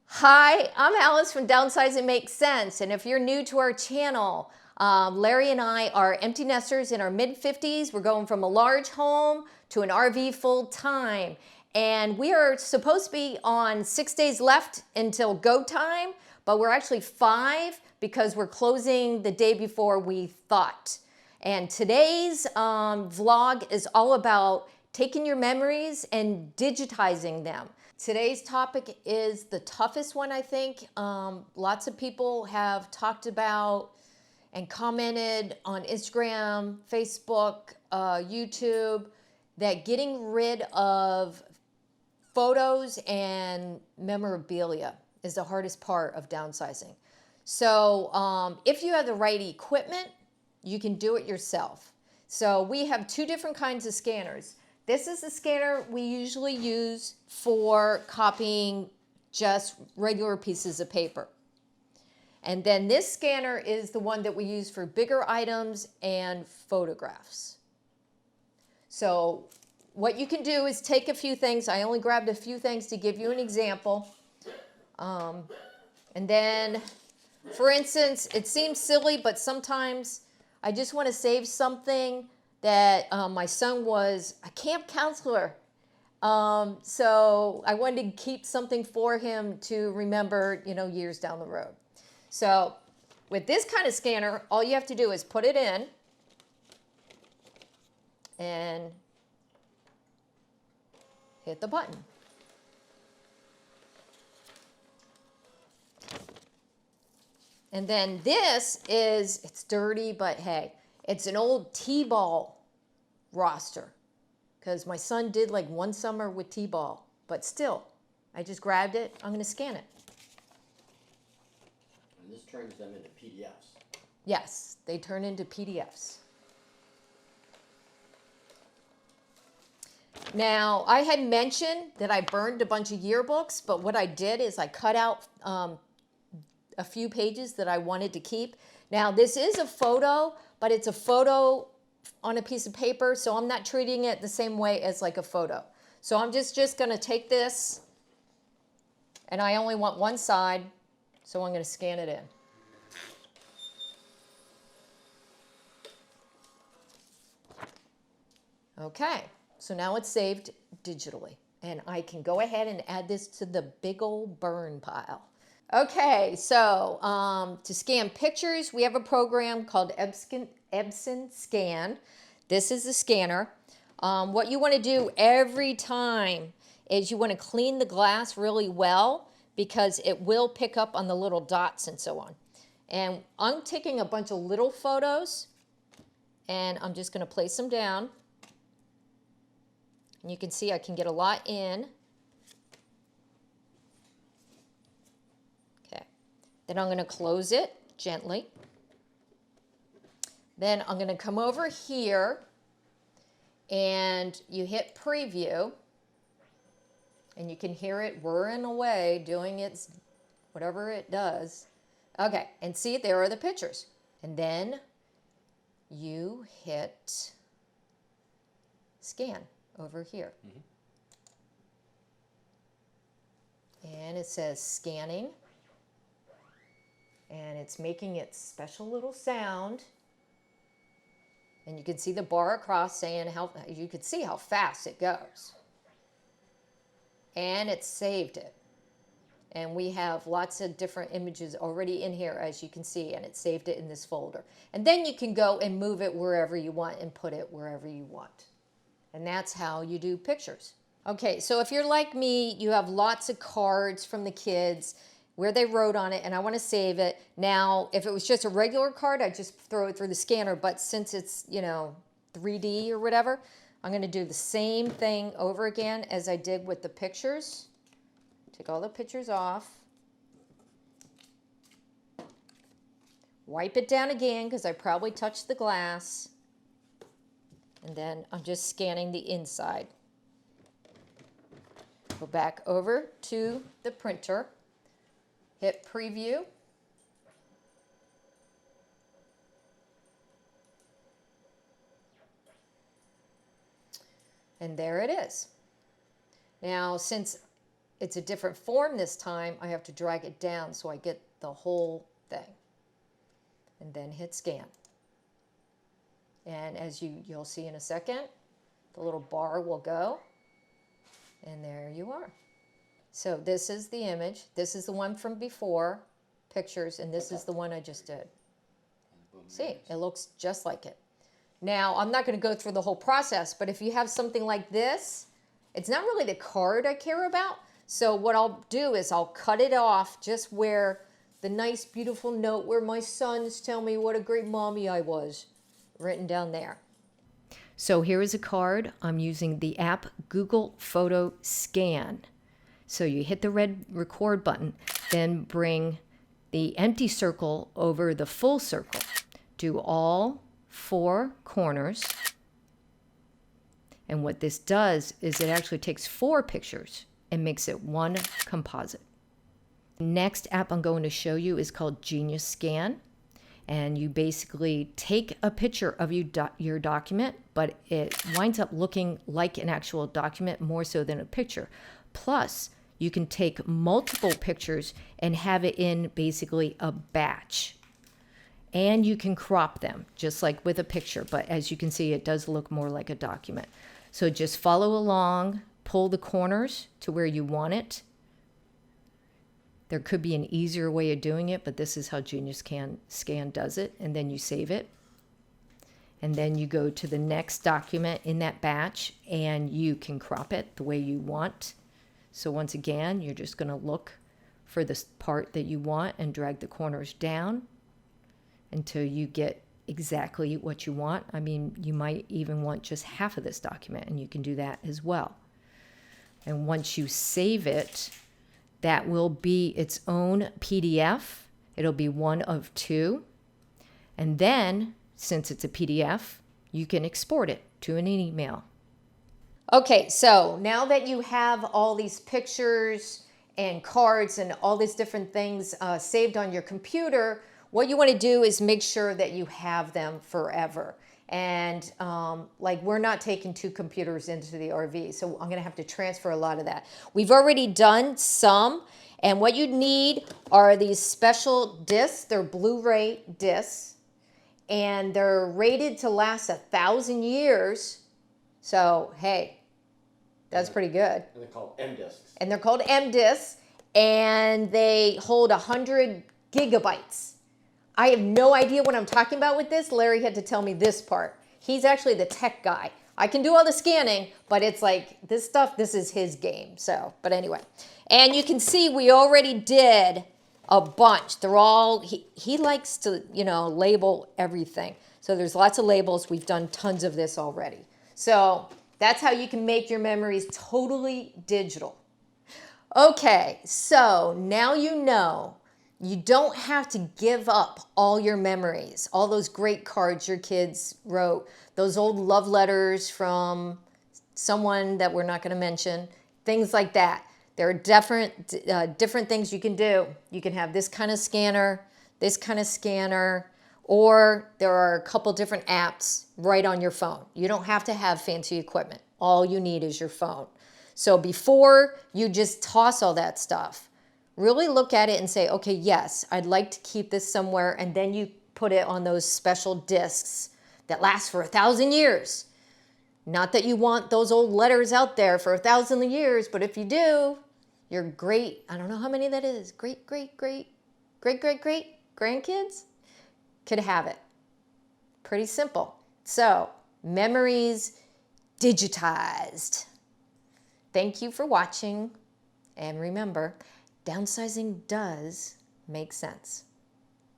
Hi, I'm Alice from Downsized Makes Sense, and if you're new to our channel, Larry and I are empty nesters in our mid-50s. We're going from a large home to an RV full-time, and we are supposed to be on 6 days left until go time, but we're actually 5 because we're closing the day before we thought. And today's vlog is all about taking your memories and digitizing them. Today's topic is the toughest one, I think. Lots of people have talked about and commented on Instagram, Facebook, YouTube, that getting rid of photos and memorabilia is the hardest part of downsizing. So if you have the right equipment, you can do it yourself. So we have 2 different kinds of scanners. This is the scanner we usually use for copying just regular pieces of paper. And then this scanner is the one that we use for bigger items and photographs. So what you can do is take a few things. I only grabbed a few things to give you an example. And then, for instance, it seems silly, but sometimes I just want to save something that my son was a camp counselor. So I wanted to keep something for him to remember, years down the road. So with this kind of scanner, all you have to do is put it in and hit the button. And then it's dirty, but hey, it's an old T-ball roster because my son did like one summer with T-ball, but still, I just grabbed it. I'm going to scan it. And this turns them into PDFs. Yes, they turn into PDFs. Now, I had mentioned that I burned a bunch of yearbooks, but what I did is I cut out a few pages that I wanted to keep. Now, this is a photo, but it's a photo on a piece of paper, so I'm not treating it the same way as like a photo. So I'm just going to take this, and I only want one side, so I'm going to scan it in. Okay, so now it's saved digitally, and I can go ahead and add this to the big old burn pile. Okay, so to scan pictures, we have a program called Epson Scan. This is the scanner. What you want to do every time is you want to clean the glass really well because it will pick up on the little dots and so on. And I'm taking a bunch of little photos, and I'm just going to place them down. And you can see I can get a lot in. Then I'm going to close it gently. Then I'm going to come over here and you hit preview and you can hear it whirring away doing its whatever it does. Okay, and see, there are the pictures. And then you hit scan over here. And it says scanning. And it's making its special little sound. And you can see the bar across saying you can see how fast it goes. And it saved it. And we have lots of different images already in here, as you can see, and it saved it in this folder. And then you can go and move it wherever you want and put it wherever you want. And that's how you do pictures. Okay, so if you're like me, you have lots of cards from the kids where they wrote on it, and I want to save it. Now, if it was just a regular card, I'd just throw it through the scanner, but since it's, 3D or whatever, I'm going to do the same thing over again as I did with the pictures. Take all the pictures off. Wipe it down again because I probably touched the glass. And then I'm just scanning the inside. Go back over to the printer. Hit preview. And there it is. Now, since it's a different form this time, I have to drag it down so I get the whole thing. And then hit scan. And as you'll see in a second, the little bar will go. And there you are. So this is the image. This is the one from before, pictures, and this is the one I just did. See, it looks just like it. Now, I'm not going to go through the whole process, but if you have something like this, it's not really the card I care about. So what I'll do is I'll cut it off just where the nice, beautiful note where my sons tell me what a great mommy I was, written down there. So here is a card. I'm using the app Google Photo Scan. So you hit the red record button, then bring the empty circle over the full circle. Do all 4 corners. And what this does is it actually takes 4 pictures and makes it one composite. The next app I'm going to show you is called Genius Scan. And you basically take a picture of your document, but it winds up looking like an actual document more so than a picture. Plus, you can take multiple pictures and have it in basically a batch. And you can crop them, just like with a picture. But as you can see, it does look more like a document. So just follow along, pull the corners to where you want it. There could be an easier way of doing it, but this is how Genius Scan does it. And then you save it. And then you go to the next document in that batch, and you can crop it the way you want. So once again, you're just going to look for this part that you want and drag the corners down until you get exactly what you want. I mean, you might even want just half of this document, and you can do that as well. And once you save it, that will be its own PDF. It'll be one of 2. And then, since it's a PDF, you can export it to an email. Okay, so now that you have all these pictures and cards and all these different things saved on your computer, what you want to do is make sure that you have them forever. And like we're not taking 2 computers into the RV, so I'm going to have to transfer a lot of that. We've already done some, and what you need are these special discs. They're Blu-ray discs, and they're rated to last 1,000 years. So, hey, that's pretty good. And they're called M discs. And they're called M discs, and they hold 100 gigabytes. I have no idea what I'm talking about with this. Larry had to tell me this part. He's actually the tech guy. I can do all the scanning, but it's like this stuff, this is his game. So, but anyway. And you can see we already did a bunch. They're all, he likes to, label everything. So there's lots of labels. We've done tons of this already. So that's how you can make your memories totally digital. Okay, so now you know. You don't have to give up all your memories, all those great cards your kids wrote, those old love letters from someone that we're not going to mention, things like that. There are different things you can do. You can have this kind of scanner, or there are a couple different apps right on your phone. You don't have to have fancy equipment. All you need is your phone. So before you just toss all that stuff, really look at it and say, okay, yes, I'd like to keep this somewhere, and then you put it on those special discs that last for 1,000 years. Not that you want those old letters out there for 1,000 years, but if you do, your great, I don't know how many that is, great grandkids could have it. Pretty simple. So, memories digitized. Thank you for watching, and remember, downsizing does make sense.